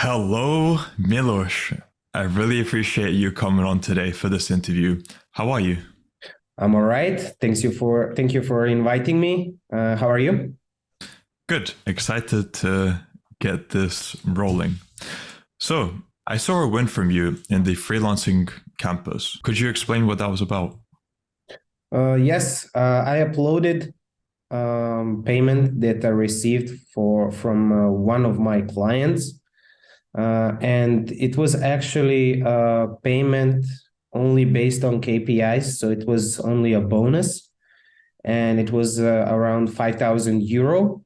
Hello, Milosh. I really appreciate you coming on today for this interview. How are you? I'm all right. Thank you for inviting me. How are you? Good. Excited to get this rolling. So, I saw a win from you in the freelancing campus. Could you explain what that was about? Yes, I uploaded payment that I received from one of my clients, and it was actually a payment only based on KPIs, so it was only a bonus, and it was around 5,000 euro.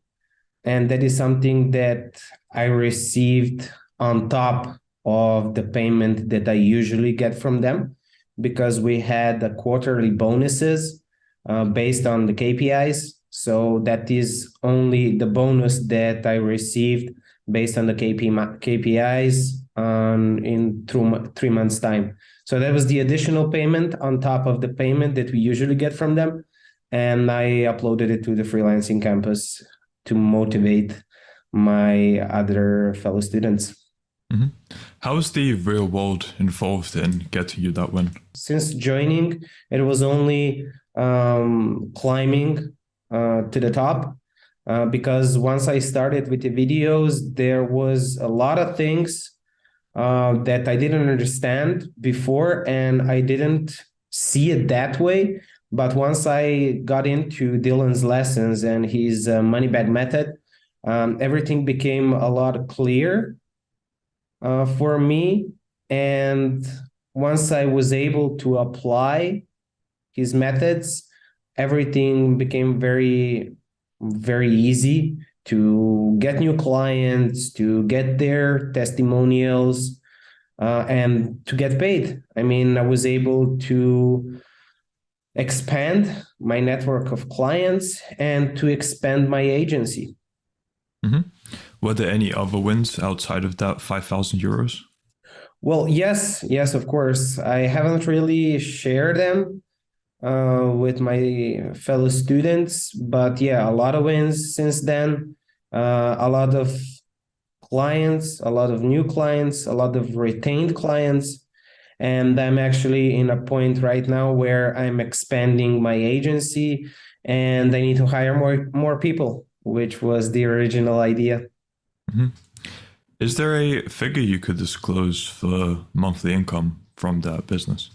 And that is something that I received on top of the payment that I usually get from them, because we had the quarterly bonuses based on the KPIs. So that is only the bonus that I received based on the KPIs in 3 months time. So that was the additional payment on top of the payment that we usually get from them. And I uploaded it to the freelancing campus to motivate my other fellow students. Mhm. How's the real world involved in getting you that win? Since joining, it was only climbing to the top, because once I started with the videos, there was a lot of things that I didn't understand before, and I didn't see it that way. But once I got into Dylan's lessons and his money bag method, everything became a lot clear for me. And once I was able to apply his methods, everything became very, very easy to get new clients, to get their testimonials, and to get paid. I mean, I was able to expand my network of clients and to expand my agency. Hmm. Were there any other wins outside of that 5,000 euros? Well, yes, of course. I haven't really shared them with my fellow students, but yeah, a lot of wins since then. A lot of clients, a lot of new clients, a lot of retained clients. And I'm actually in a point right now where I'm expanding my agency and I need to hire more people, which was the original idea. Mhm. Is there a figure you could disclose for monthly income from that business?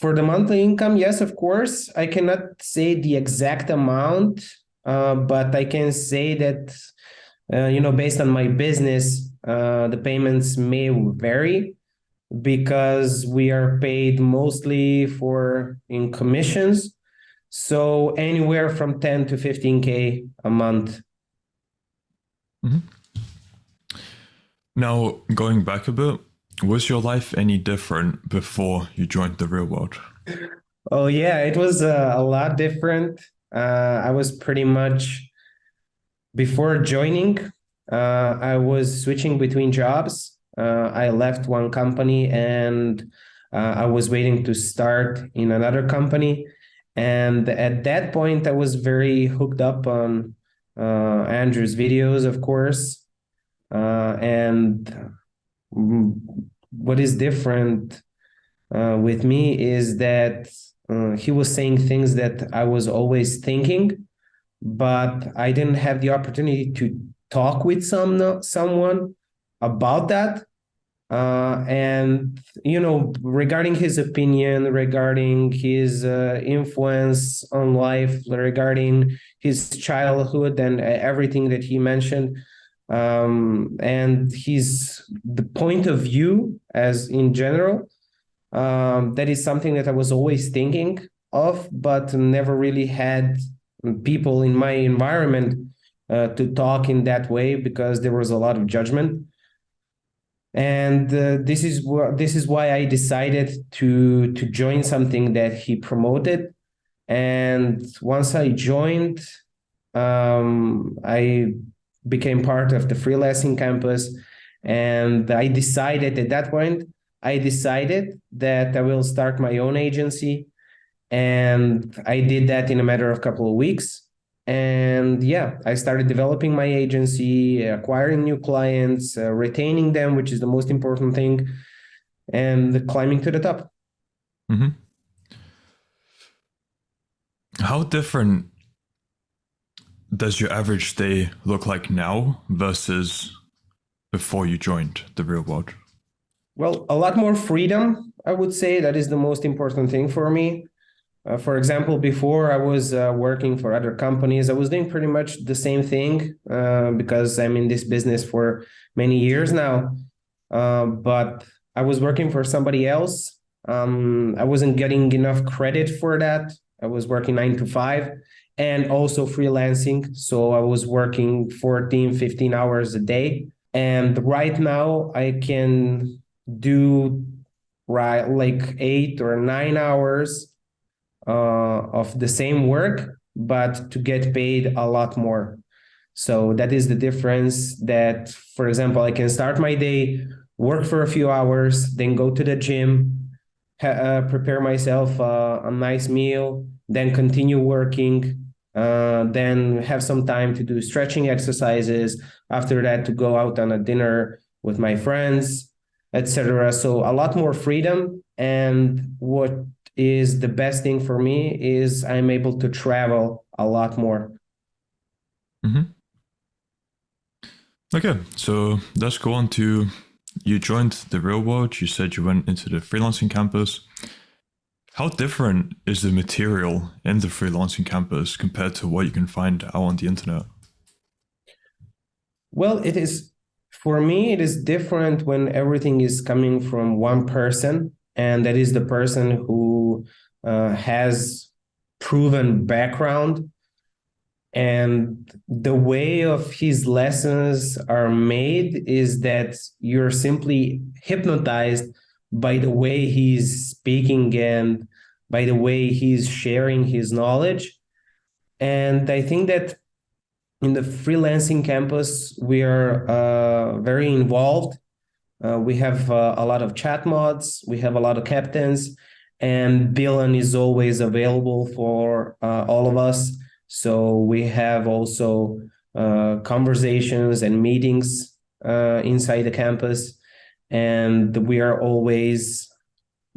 For the monthly income, yes, of course. I cannot say the exact amount, but I can say that, based on my business, the payments may vary because we are paid mostly for in commissions. So anywhere from 10 to 15K a month. Mhm. Now, going back a bit, was your life any different before you joined the real world? Oh yeah, it was a lot different. I was pretty much before joining, I was switching between jobs. I left one company and I was waiting to start in another company. And at that point, I was very hooked up on Andrew's videos, of course. And mm, what is different with me is that he was saying things that I was always thinking, but I didn't have the opportunity to talk with someone about that. And regarding his opinion, regarding his influence on life, regarding his childhood and everything that he mentioned, and his the point of view as in general, that is something that I was always thinking of, but never really had people in my environment to talk in that way because there was a lot of judgment. And this is why I decided to join something that he promoted. And once I joined, I became part of the freelancing campus, and I decided that I will start my own agency, and I did that in a matter of a couple of weeks. And yeah, I started developing my agency, acquiring new clients, retaining them, which is the most important thing, and climbing to the top. Hmm. How different does your average day look like now versus before you joined the real world? Well, a lot more freedom, I would say. That is the most important thing for me. For example, before I was working for other companies, I was doing pretty much the same thing because I'm in this business for many years now. But I was working for somebody else. I wasn't getting enough credit for that. I was working 9 to 5 and also freelancing. So I was working 14, 15 hours a day. And right now I can do right like 8 or 9 hours of the same work, but to get paid a lot more. So that is the difference that, for example, I can start my day, work for a few hours, then go to the gym, prepare myself a nice meal, then continue working, then have some time to do stretching exercises. After that, to go out on a dinner with my friends, etc. So a lot more freedom. And what is the best thing for me is I'm able to travel a lot more. Hmm. Okay, so let's go on to you joined the real world. You said you went into the freelancing campus. How different is the material in the freelancing campus compared to what you can find out on the internet? Well, it is for me, it is different when everything is coming from one person, and that is the person who has proven background, and the way of his lessons are made is that you're simply hypnotized by the way he's speaking and by the way he's sharing his knowledge. And I think that in the freelancing campus, we are very involved. We have a lot of chat mods, we have a lot of captains, and Dylan is always available for all of us. So we have also conversations and meetings inside the campus, and we are always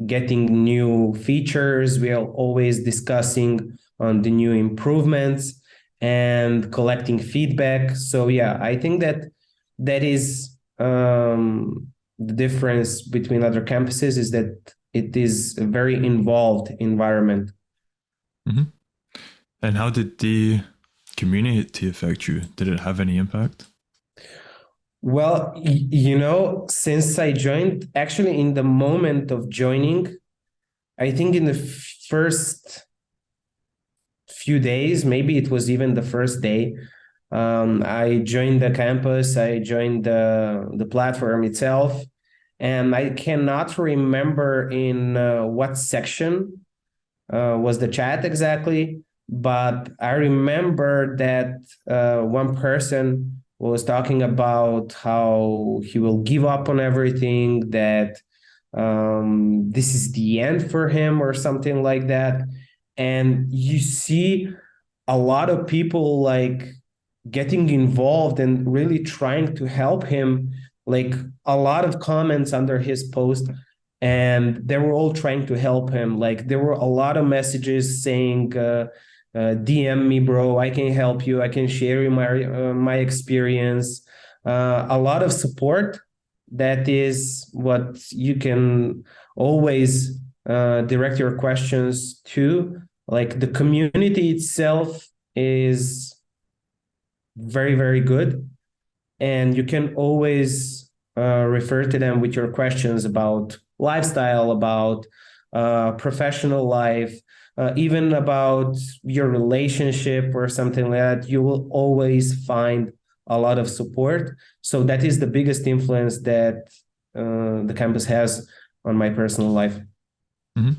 getting new features. We are always discussing on the new improvements and collecting feedback. So yeah, I think that that is the difference between other campuses is that it is a very involved environment. Hmm. And how did the community affect you? Did it have any impact? Well, since I joined, actually in the moment of joining, I think in the first few days, maybe it was even the first day, I joined the campus, I joined the platform itself, and I cannot remember in what section was the chat exactly, but I remember that one person was talking about how he will give up on everything, that this is the end for him or something like that. And you see a lot of people like getting involved and really trying to help him, like a lot of comments under his post, and they were all trying to help him. Like there were a lot of messages saying DM me, bro, I can help you, I can share you my experience. A lot of support. That is what you can always direct your questions to. Like the community itself is very, very good. And you can always refer to them with your questions about lifestyle, about professional life, even about your relationship or something like that. You will always find a lot of support. So that is the biggest influence that the campus has on my personal life. Hmm.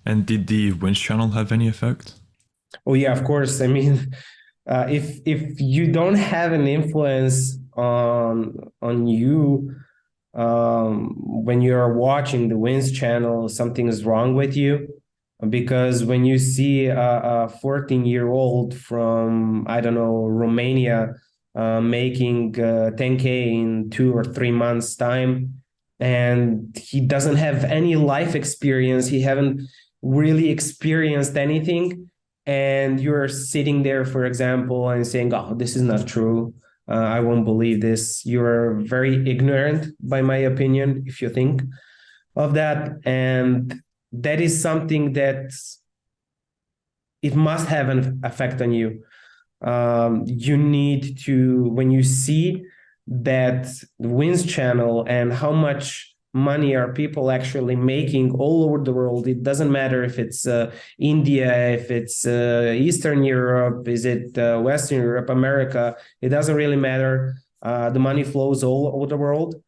And did the Winch channel have any effect? Oh yeah, of course. I mean, if you don't have an influence on you when you're watching the Wins channel, something is wrong with you. because when you see a 14-year-old from, I don't know, Romania, making 10K in 2 or 3 months time, and he doesn't have any life experience, he haven't really experienced anything, and you're sitting there, for example, and saying, oh, this is not true, I won't believe this. You're very ignorant, by my opinion, if you think of that. And that is something that it must have an effect on you. You need to, when you see that wins channel and how much money are people actually making all over the world, it doesn't matter if it's India, if it's Eastern Europe, is it Western Europe, America, it doesn't really matter. The money flows all over the world,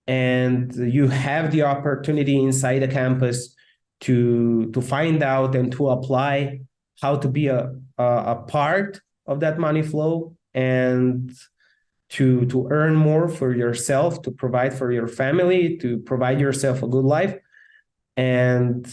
and you have the opportunity inside the campus to find out and to apply how to be a part of that money flow, and to earn more for yourself, to provide for your family, to provide yourself a good life. And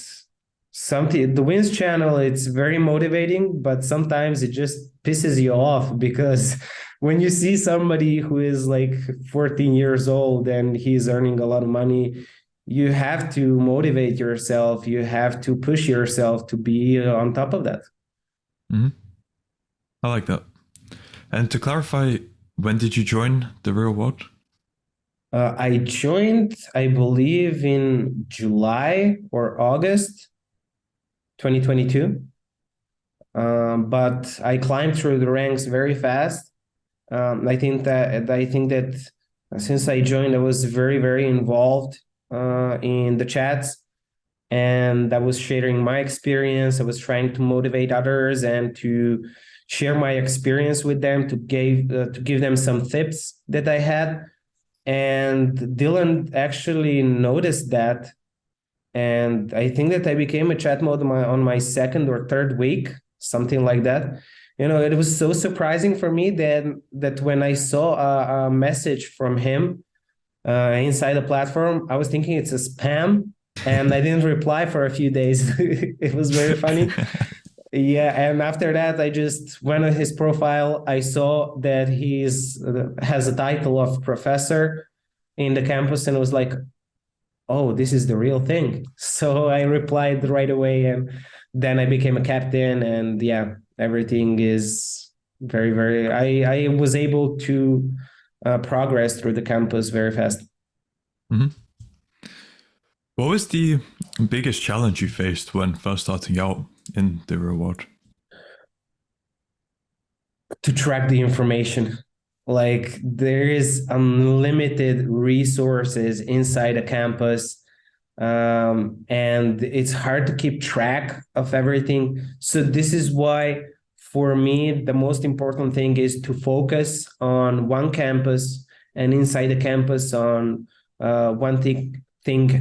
something, the wins channel, it's very motivating, but sometimes it just pisses you off, because when you see somebody who is like 14 years old and he's earning a lot of money, you have to motivate yourself, you have to push yourself to be on top of that. Hmm. I like that. And to clarify, when did you join the real world? I joined, I believe, in July or August 2022. But I climbed through the ranks very fast. I think that since I joined, I was very, very involved in the chats, and I was sharing my experience. I was trying to motivate others and to share my experience with them, to give them some tips that I had. And Dylan actually noticed that, and I think that I became a chat mode on my second or third week, something like that. It was so surprising for me that when I saw a message from him inside the platform, I was thinking it's a spam, and I didn't reply for a few days. It was very funny. Yeah, and after that, I just went on his profile. I saw that he's has a title of professor in the campus, and it was like, oh, this is the real thing. So I replied right away, and then I became a captain, and yeah, everything is very, very. I was able to progress through the campus very fast. Hmm. What was the biggest challenge you faced when first starting out in the real world? To track the information. Like, there is unlimited resources inside a campus, and it's hard to keep track of everything. So this is why, for me, the most important thing is to focus on one campus, and inside the campus on one thing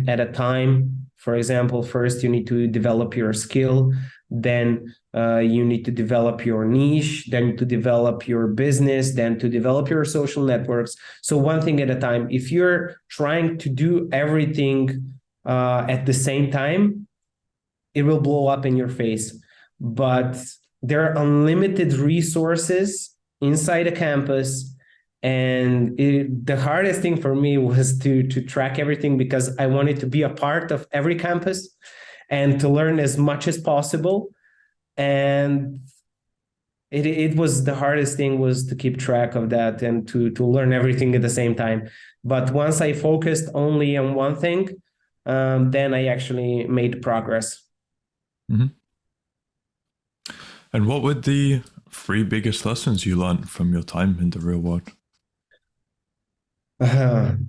at a time. For example, first you need to develop your skill, then you need to develop your niche, then to develop your business, then to develop your social networks. So one thing at a time. If you're trying to do everything at the same time, it will blow up in your face. But there are unlimited resources inside a campus. And the hardest thing for me was to track everything, because I wanted to be a part of every campus and to learn as much as possible. And it was the hardest thing, was to keep track of that and to learn everything at the same time. But once I focused only on one thing, then I actually made progress. Hmm. And what were the three biggest lessons you learned from your time in the real world?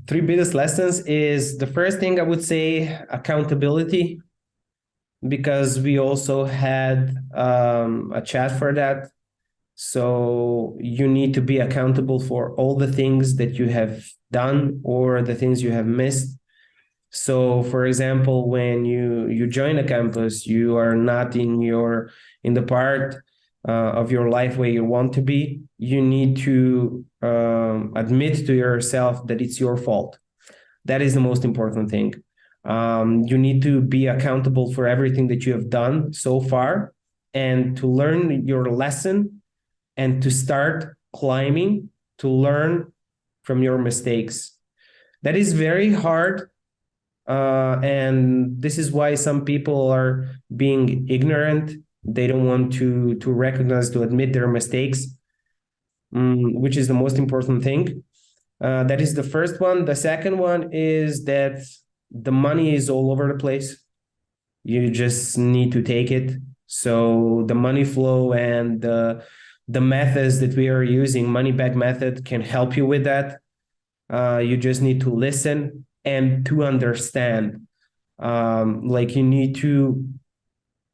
Three biggest lessons is, the first thing I would say, accountability, because we also had a chat for that. So you need to be accountable for all the things that you have done or the things you have missed. So, for example, when you join a campus, you are not in the part of your life where you want to be. You need to admit to yourself that it's your fault. That is the most important thing. You need to be accountable for everything that you have done so far, and to learn your lesson and to start climbing, to learn from your mistakes. That is very hard. And this is why some people are being ignorant. They don't want to recognize, to admit their mistakes, which is the most important thing. That is the first one. The second one is that the money is all over the place. You just need to take it. So the money flow and the methods that we are using, money back method, can help you with that. You just need to listen and to understand. Like you need to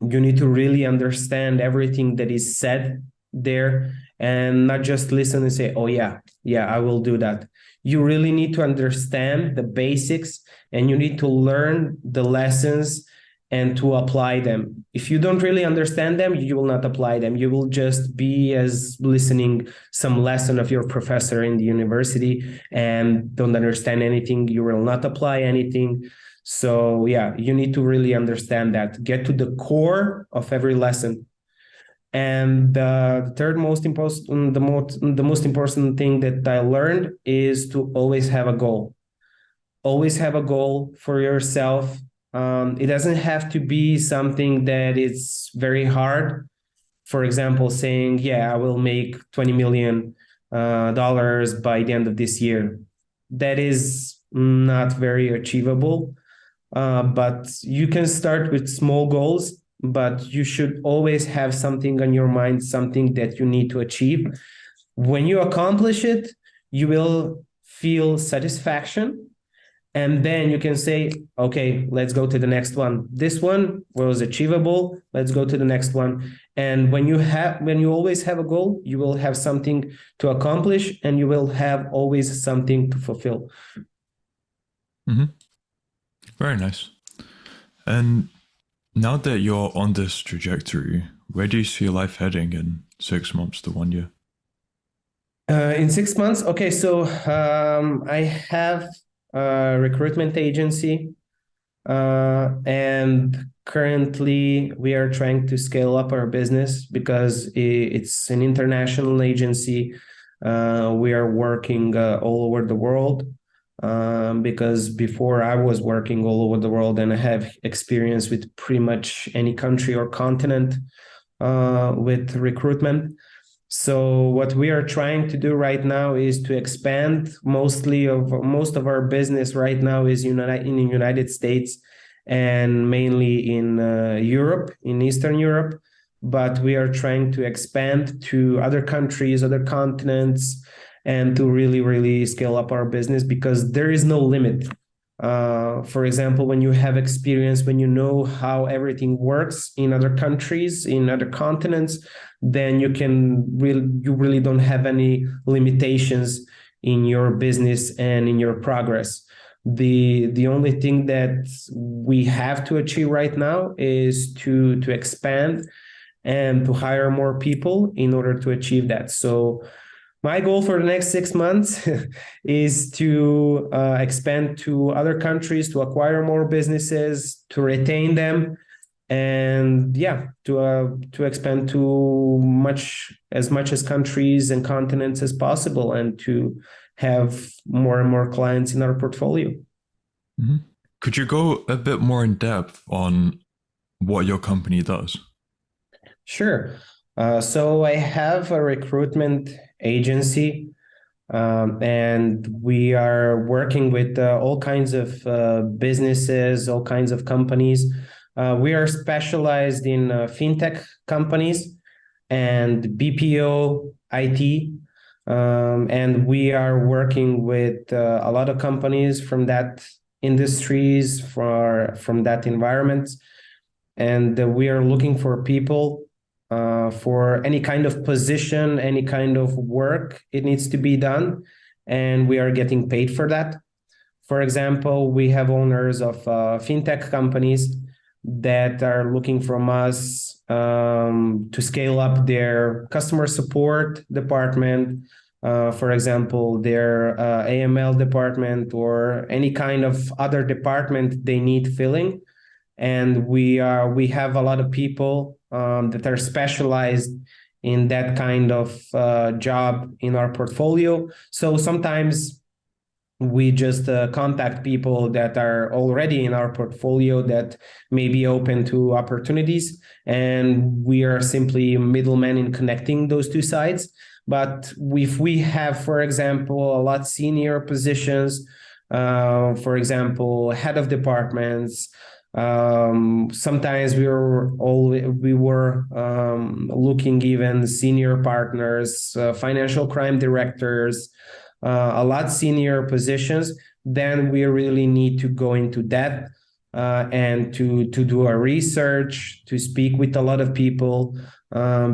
really understand everything that is said there, and not just listen and say, oh yeah, I will do that. You really need to understand the basics, and you need to learn the lessons and to apply them. If you don't really understand them, you will not apply them. You will just be as listening some lesson of your professor in the university and don't understand anything. You will not apply anything. So yeah, you need to really understand that. Get to the core of every lesson. And the third most important, the most important thing that I learned is to always have a goal. Always have a goal for yourself. It doesn't have to be something that is very hard. For example, saying, yeah, I will make $20 million by the end of this year. That is not very achievable. But you can start with small goals, but you should always have something on your mind, something that you need to achieve. When you accomplish it, you will feel satisfaction, and then you can say, okay, let's go to the next one. This one was achievable, let's go to the next one. And when you always have a goal, you will have something to accomplish, and you will have always something to fulfill. Mm-hmm. Very nice. And now that you're on this trajectory, where do you see life heading in 6 months to 1 year? In 6 months, okay, so I have a recruitment agency, and currently we are trying to scale up our business because it's an international agency. We are working all over the world, because before I was working all over the world, and I have experience with pretty much any country or continent with recruitment. So what we are trying to do right now is to expand. Most of our business right now is in the United States, and mainly in Europe, in Eastern Europe. But we are trying to expand to other countries, other continents, and to really, really scale up our business, because there is no limit. For example, when you have experience, when you know how everything works in other countries, in other continents, then you really don't have any limitations in your business and in your progress. The only thing that we have to achieve right now is to expand and to hire more people in order to achieve that. So my goal for the next 6 months is to expand to other countries, to acquire more businesses, to retain them, and yeah, to expand to as much as countries and continents as possible, and to have more and more clients in our portfolio. Mm-hmm. Could you go a bit more in depth on what your company does? Sure. So I have a recruitment agency, and we are working with all kinds of businesses, all kinds of companies. We are specialized in fintech companies and BPO, IT, and we are working with a lot of companies from that industries, from that environment, and we are looking for people for any kind of position, any kind of work it needs to be done, and we are getting paid for that. For example, we have owners of fintech companies that are looking from us to scale up their customer support department, for example, their AML department or any kind of other department they need filling. And we have a lot of people that are specialized in that kind of job in our portfolio. So sometimes we just contact people that are already in our portfolio that may be open to opportunities, and we are simply middlemen in connecting those two sides. But if we have, for example, a lot senior positions, for example, head of departments, sometimes we were looking even senior partners, financial crime directors, a lot senior positions, then we really need to go into that and to do our research, to speak with a lot of people,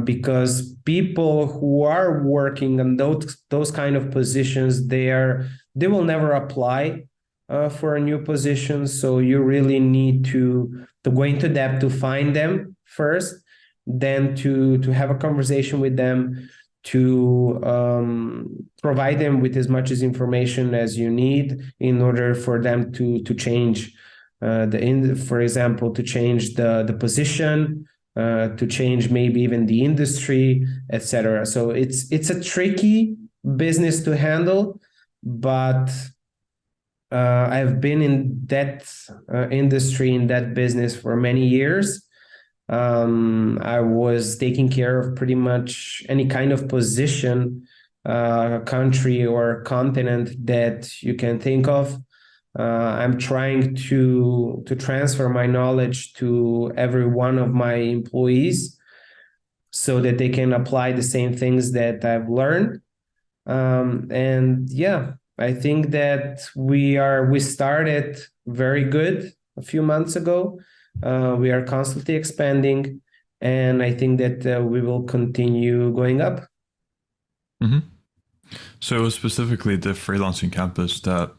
because people who are working on those kind of positions, they will never apply for a new position. So you really need to go into depth to find them first, then to have a conversation with them, to provide them with as much as information as you need in order for them to change for example, to change the position, to change maybe even the industry, etc. So it's a tricky business to handle, but I've been in that industry, in that business for many years. I was taking care of pretty much any kind of position, country or continent that you can think of. I'm trying to transfer my knowledge to every one of my employees so that they can apply the same things that I've learned. And yeah, I think that we started very good a few months ago. We are constantly expanding, and I think that we will continue going up. Mm-hmm. So it was specifically the freelancing campus that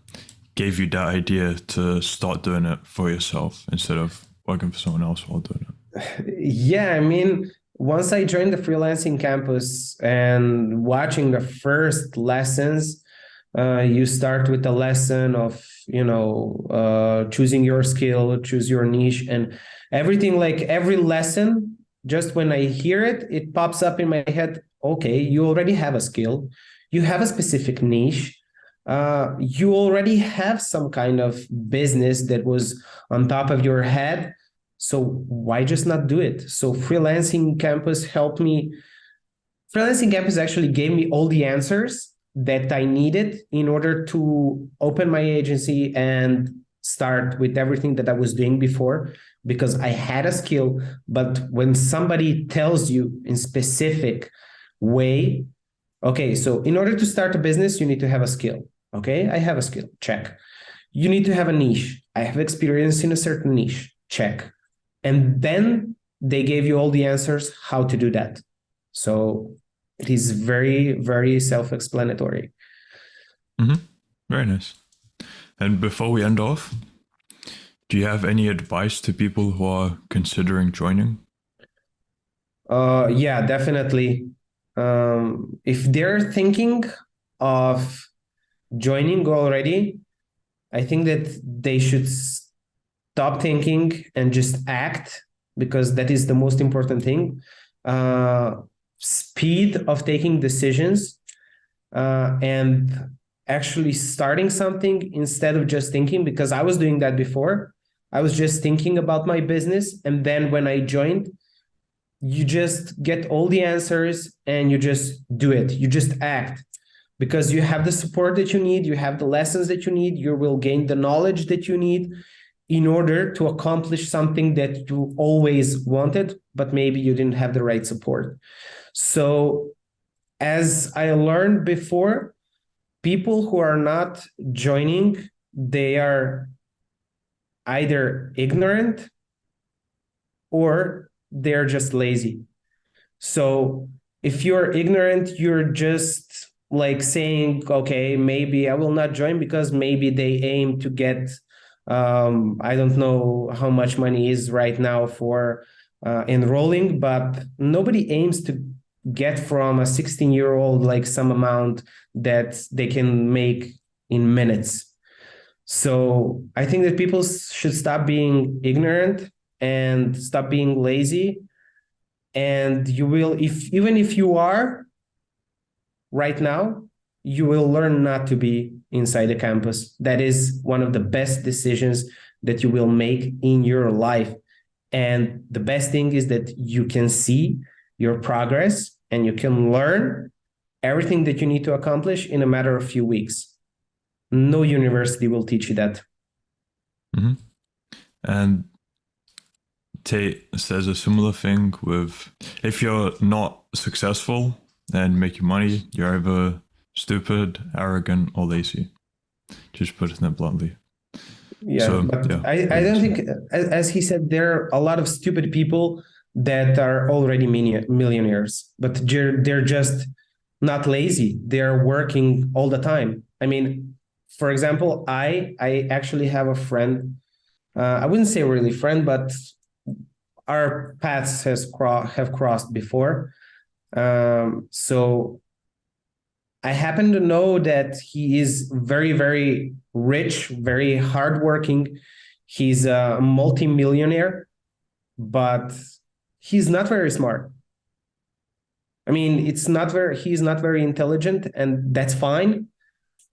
gave you that idea to start doing it for yourself instead of working for someone else while doing it. Yeah, I mean, once I joined the freelancing campus and watching the first lessons, you start with the lesson of, choosing your skill, choose your niche, and everything. Like every lesson, just when I hear it, it pops up in my head. Okay, you already have a skill, you have a specific niche, you already have some kind of business that was on top of your head. So why just not do it? So freelancing campus helped me. Freelancing campus actually gave me all the answers that I needed in order to open my agency and start with everything that I was doing before, because I had a skill. But when somebody tells you in specific way, okay, so in order to start a business, you need to have a skill. Okay, I have a skill, check. You need to have a niche. I have experience in a certain niche, check. And then they gave you all the answers how to do that. So it is very, very self-explanatory. Mm-hmm. Very nice. And before we end off, do you have any advice to people who are considering joining? Yeah, definitely. If they're thinking of joining already, I think that they should stop thinking and just act, because that is the most important thing. Speed of taking decisions, and actually starting something instead of just thinking, because I was doing that before. I was just thinking about my business, and then when I joined, you just get all the answers and you just do it. You just act, because you have the support that you need, you have the lessons that you need, you will gain the knowledge that you need in order to accomplish something that you always wanted, but maybe you didn't have the right support. So, as I learned before, people who are not joining, they are either ignorant or they're just lazy. So if you're ignorant, you're just like saying, okay, maybe I will not join because maybe they aim to get, I don't know how much money is right now for enrolling, but nobody aims to get from a 16-year-old like some amount that they can make in minutes. So I think that people should stop being ignorant and stop being lazy. And you will, if even if you are right now, you will learn not to be inside the campus. That is one of the best decisions that you will make in your life. And the best thing is that you can see your progress and you can learn everything that you need to accomplish in a matter of a few weeks. No university will teach you that. Mm-hmm. And Tate says a similar thing with, if you're not successful and making money, you're either stupid, arrogant, or lazy. Just putting it bluntly. Yeah, So, but yeah, I don't think, as he said, there are a lot of stupid people that are already millionaires, but they're just not lazy. They're working all the time. I mean, for example, I actually have a friend. I wouldn't say really friend, but our paths have crossed before. So I happen to know that he is very, very rich, very hardworking. He's a multimillionaire, but he's not very smart. I mean, he's not very intelligent, and that's fine.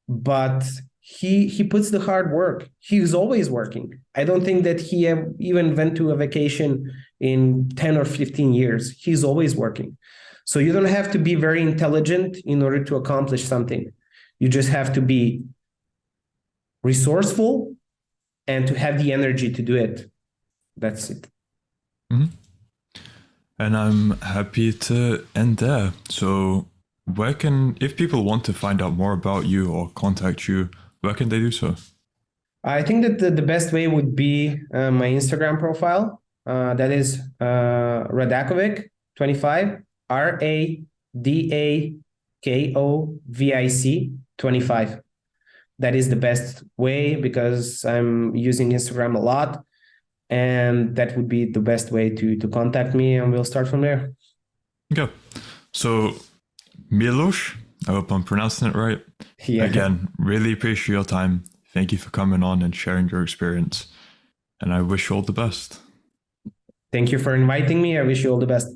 But he puts the hard work. He's always working. I don't think that he even went to a vacation in 10 or 15 years. He's always working. So you don't have to be very intelligent in order to accomplish something. You just have to be resourceful and to have the energy to do it. That's it. Mm-hmm. And I'm happy to end there. So if people want to find out more about you or contact you, where can they do so? I think that the best way would be my Instagram profile. That is Radakovic25, Radakovic 25. That is the best way because I'm using Instagram a lot. And that would be the best way to contact me, and we'll start from there. Okay. So, Milosh, I hope I'm pronouncing it right. Yeah. Again, really appreciate your time. Thank you for coming on and sharing your experience. And I wish you all the best. Thank you for inviting me. I wish you all the best.